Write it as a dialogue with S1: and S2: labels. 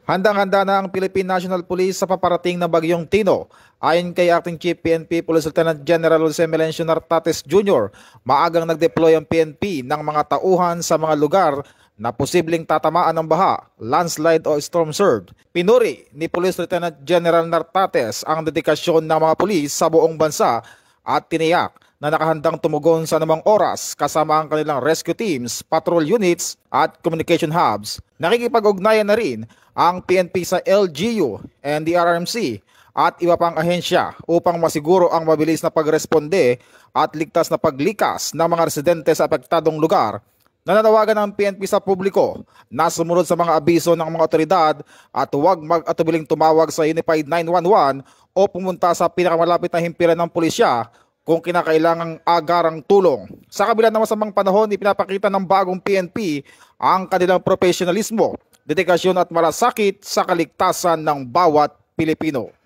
S1: Handang-handa na ang Philippine National Police sa paparating na bagyong Tino. Ayon kay Acting Chief PNP Police Lieutenant General Jose Melencio Nartates Jr., maagang nag-deploy ang PNP ng mga tauhan sa mga lugar na posibleng tatamaan ng baha, landslide o storm surge. Pinuri ni Police Lieutenant General Nartates ang dedikasyon ng mga pulis sa buong bansa at tiniyak na nakahandang tumugon sa anumang oras kasama ang kanilang rescue teams, patrol units at communication hubs. Nakikipag-ugnayan na rin ang PNP sa LGU and the RMC at iba pang ahensya upang masiguro ang mabilis na pagresponde at ligtas na paglikas ng mga residente sa apektadong lugar. Nananawagan ng PNP sa publiko na sumunod sa mga abiso ng mga otoridad at huwag mag-atubiling tumawag sa Unified 911 o pumunta sa pinakamalapit na himpilan ng pulisya kung kinakailangang agarang tulong. Sa kabila ng masamang panahon, ipinapakita ng bagong PNP ang kanilang profesionalismo, dedikasyon at malasakit sa kaligtasan ng bawat Pilipino.